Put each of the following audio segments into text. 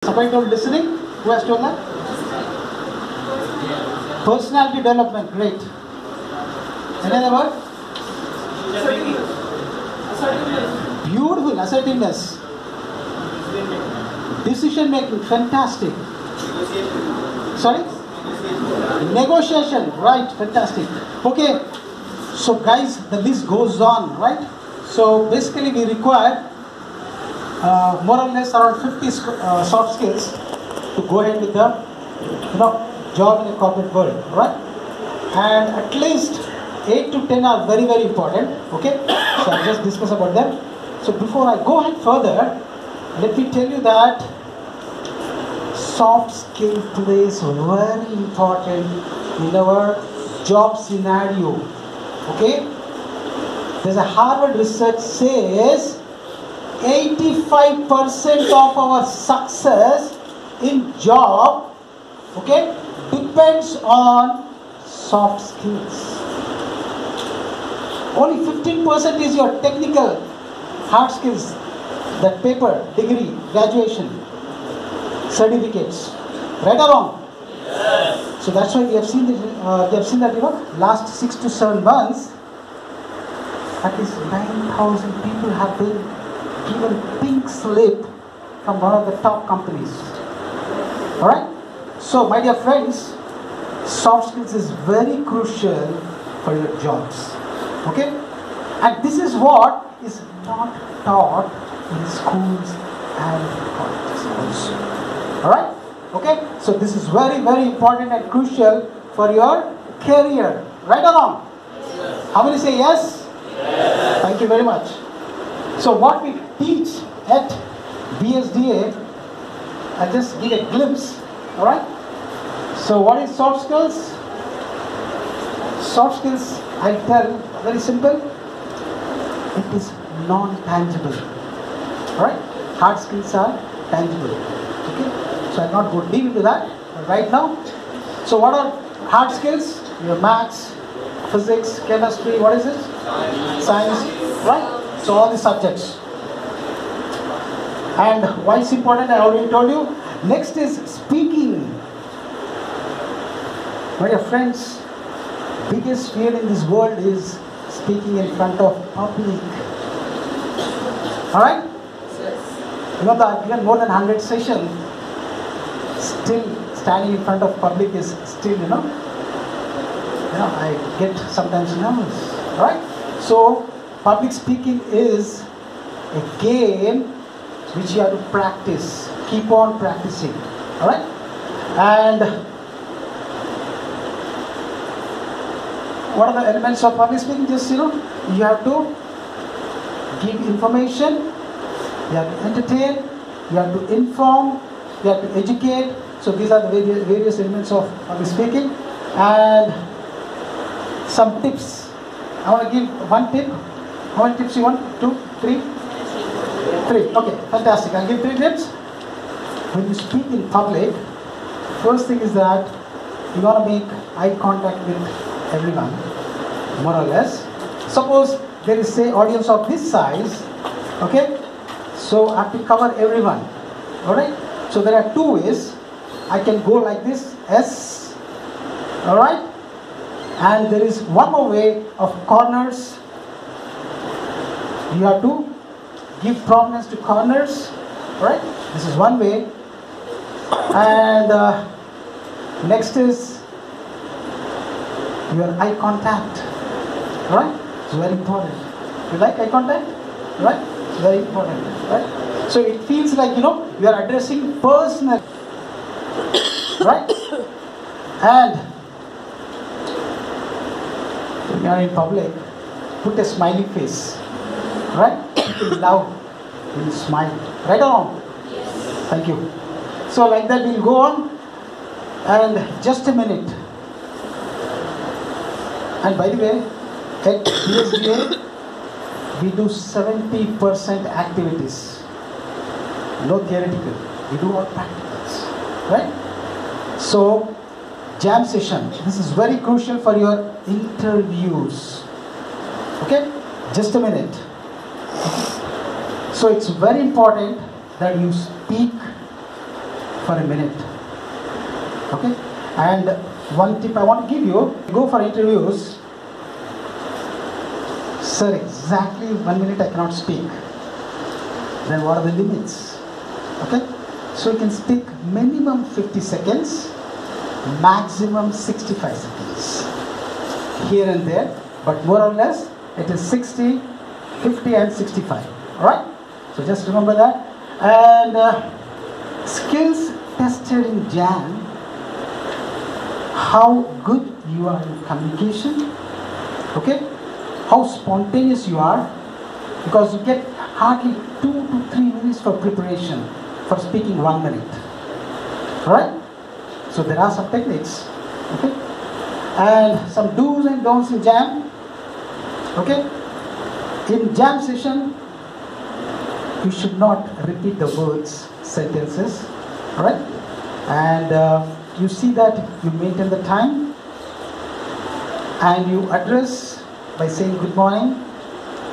Somebody told listening? Who has told that? Personality development, great. Any other word? Beautiful, assertiveness. Decision making, fantastic. Sorry? Negotiation, right, fantastic. Okay, so guys, the list goes on, right? So basically we require more or less around 50 soft skills to go ahead with the job in a corporate world, right? And at least 8 to 10 are very, very important. Okay, so I'll just discuss about them. So before I go ahead further, let me tell you that soft skills today is very important in our job scenario. Okay, there's a Harvard research says 85% of our success in job, okay, depends on soft skills. Only 15% is your technical hard skills, that paper, degree, graduation, certificates. Right or wrong? Yes. So that's why we have seen that last 6 to 7 months, at least 9,000 people have been given pink slip from one of the top companies. Alright? So my dear friends, soft skills is very crucial for your jobs. Okay? And this is what is not taught in schools and colleges also. Alright? Okay? So this is very, very important and crucial for your career. Right or wrong? Yes. How many say yes? Yes. Thank you very much. So what we teach at BSDA, I'll just give a glimpse, alright? So what is soft skills? Soft skills, I'll tell, very simple, it is non-tangible, alright? Hard skills are tangible, okay? So I'll not go deep into that right now. So what are hard skills? Your maths, physics, chemistry, what is it? Science, right? So all the subjects. And why it's important, I already told you. Next is speaking. My dear friends, biggest fear in this world is speaking in front of public. Alright? You know, I've given more than 100 sessions. Still standing in front of public is still, I get sometimes nervous. Alright? So public speaking is a game which you have to practice. Keep on practicing. Alright? And what are the elements of public speaking? Just, you have to give information, you have to entertain, you have to inform, you have to educate. So these are the various elements of public speaking. And some tips. I want to give one tip. How many tips you want? 2, 3? 3. Okay, fantastic. I'll give 3 tips. When you speak in public, first thing is that you want to make eye contact with everyone, more or less. Suppose there is, say, audience of this size, okay? So I have to cover everyone, alright? So there are 2 ways. I can go like this, S, alright? And there is one more way of corners. You have to give prominence to corners, right? This is one way. And next is your eye contact, right? It's very important. You like eye contact, right? It's very important, right? So it feels like, you are addressing personally, right? And when you are in public, put a smiley face. Right? People love when you smile. Right or wrong? Yes. Thank you. So like that we'll go on. And just a minute. And by the way, at BSDA, we do 70% activities. No theoretical. We do all practicals. Right? So, jam session. This is very crucial for your interviews. Okay? Just a minute. So it's very important that you speak for a minute. Okay? And one tip I want to give you, go for interviews. Sir, exactly 1 minute I cannot speak. Then what are the limits? Okay? So you can speak minimum 50 seconds, maximum 65 seconds. Here and there, but more or less it is 60, 50 and 65. Alright? So just remember that. And skills tested in Jan, how good you are in communication, okay? How spontaneous you are, because you get hardly 2 to 3 minutes for preparation for speaking 1 minute. Alright? So there are some techniques, okay? And some do's and don'ts in Jam, okay? In Jam session, you should not repeat the words, sentences, alright? And you see that you maintain the time, and you address by saying good morning,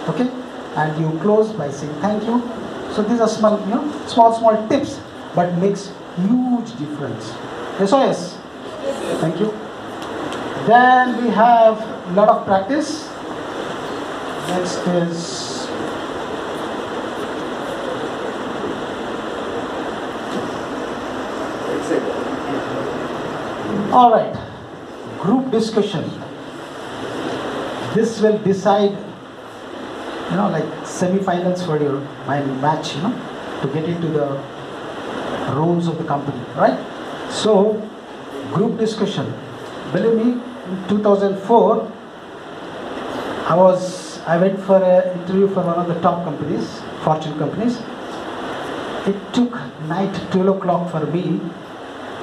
okay? And you close by saying thank you. So these are small, small tips, but makes huge difference. Yes or yes? Yes. Thank you. Then we have a lot of practice. Next is all right, group discussion. This will decide, like semi-finals for your match, to get into the roles of the company, right? So, group discussion. Believe me, in 2004, I went for an interview for one of the top companies, Fortune companies. It took night 12 o'clock for me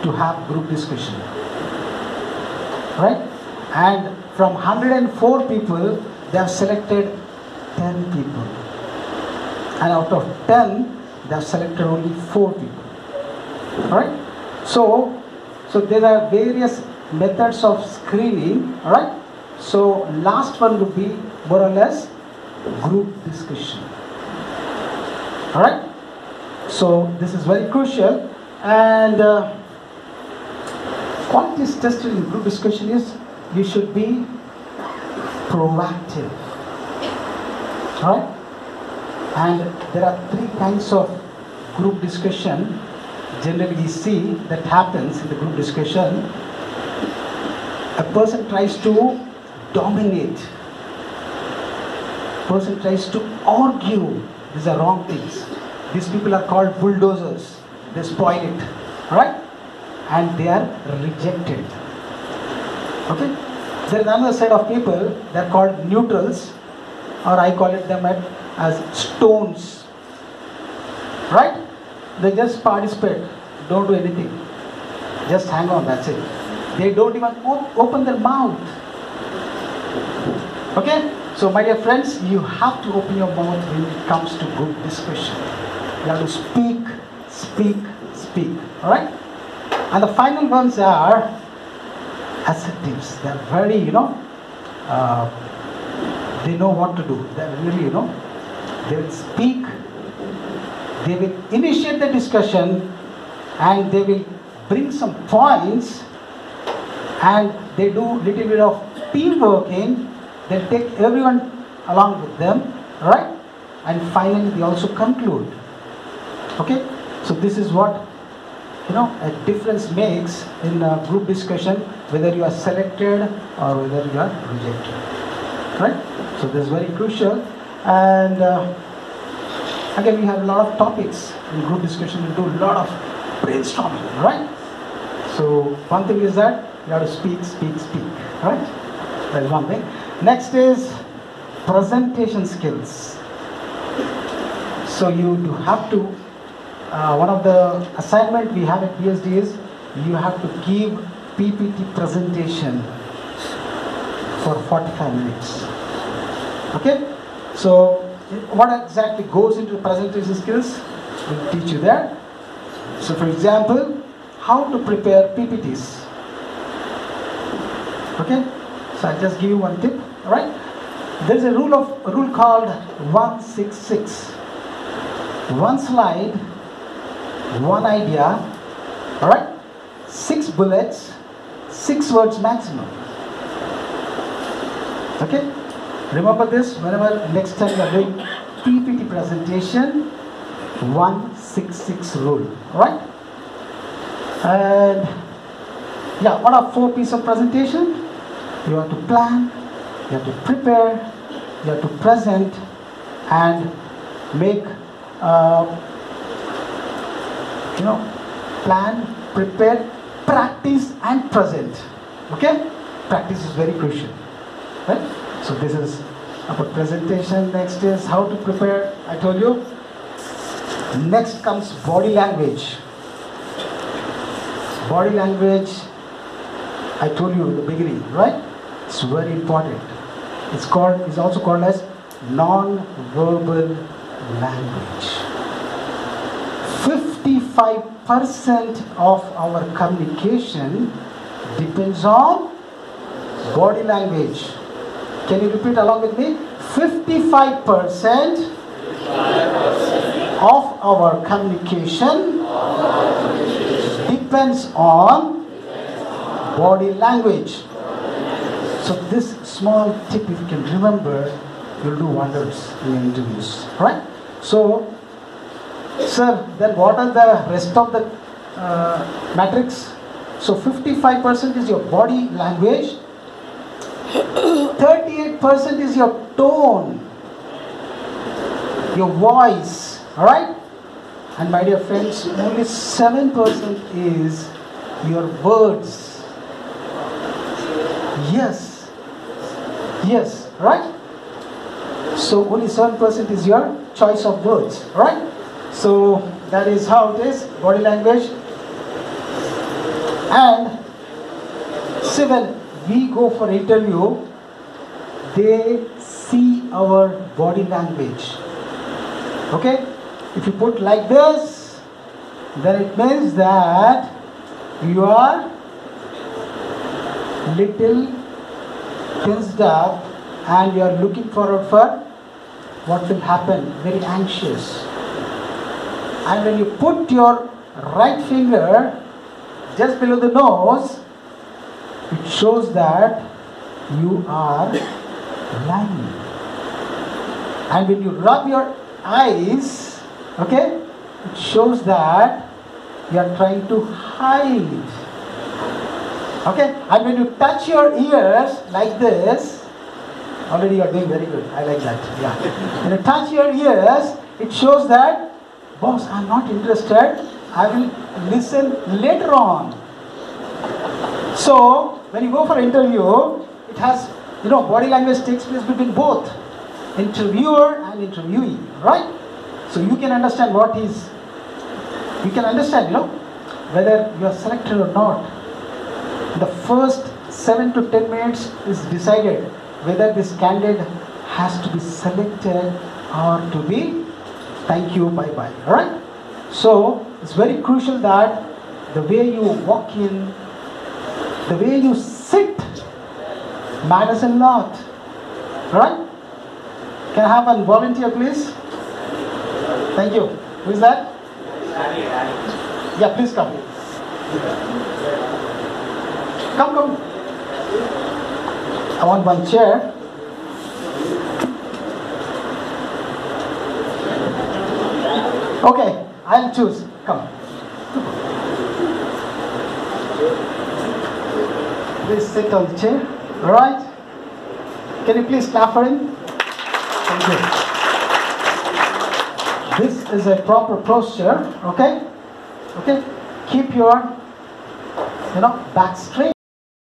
to have group discussion. Right? And from 104 people, they have selected 10 people. And out of 10, they have selected only 4 people. Alright? So there are various methods of screening. Alright? So last one would be more or less group discussion. Alright? So this is very crucial. And qualities tested in group discussion is you should be proactive. Right? And there are 3 kinds of group discussion generally we see that happens in the group discussion. A person tries to dominate. A person tries to argue. These are wrong things. These people are called bulldozers. They spoil it. Right? And they are rejected. Okay? There is another set of people, they are called neutrals, or I call it them as stones. Right? They just participate, don't do anything. Just hang on, that's it. They don't even open their mouth. Okay? So my dear friends, you have to open your mouth when it comes to group discussion. You have to speak, speak, speak. Alright? And the final ones are assertives. They are very, they know what to do. They are really, they will speak, they will initiate the discussion, and they will bring some points, and they do little bit of teamwork in. They'll take everyone along with them, right? And finally, they also conclude. Okay? So this is what a difference makes in a group discussion, whether you are selected or whether you are rejected. Right? So this is very crucial. And again, we have a lot of topics in group discussion. We do a lot of brainstorming, right? So one thing is that you have to speak, speak, speak. Right? That is one thing. Next is presentation skills. So you do have to, one of the assignment we have at PhD is you have to give PPT presentation for 45 minutes. Okay? So what exactly goes into presentation skills? We'll teach you that. So for example, how to prepare PPTs. Okay? So I'll just give you one tip. Alright? There's a rule called 166. One slide, one idea, Alright? 6 bullets, 6 words maximum. Okay? Remember this whenever next time you are doing PPT presentation, 166 rule. Alright? And yeah, what are 4 pieces of presentation? You have to plan, you have to prepare, you have to present, and make plan, prepare, practice, and present. Okay? Practice is very crucial. Right? So this is about presentation. Next is how to prepare. I told you. Next comes body language. Body language, I told you in the beginning, right? It's very important. It's also called as non-verbal language. 55% of our communication depends on body language. Can you repeat along with me? 55% of our communication depends on body language. So this small tip, if you can remember, you'll do wonders in interviews. Right? So, sir, then what are the rest of the matrix? So 55% is your body language, 38% is your tone, your voice, alright? And my dear friends, only 7% is your words. Yes, right? So only 7% is your choice of words, right? So that is how it is, body language. And see, when we go for interview, they see our body language. Okay? If you put like this, then it means that you are little tensed up and you are looking forward for what will happen, very anxious. And when you put your right finger just below the nose, it shows that you are lying. And when you rub your eyes, okay, it shows that you are trying to hide. Okay, and when you touch your ears like this, already you are doing very good. I like that. Yeah. When you touch your ears, it shows that, boss, I am not interested. I will listen later on. So when you go for interview, it has, body language takes place between both interviewer and interviewee, right? So you can understand whether you are selected or not. The first 7 to 10 minutes is decided whether this candidate has to be selected or to be thank you, bye-bye, alright? So it's very crucial that the way you walk in, the way you sit matters a lot, alright? Can I have a volunteer, please? Thank you. Who is that? Yeah, please come. Come. I want one chair. Okay, I'll choose. Come. Please sit on the chair. All right. Can you please clap for him? Thank you. This is a proper posture. Okay. Okay. Keep your, back straight.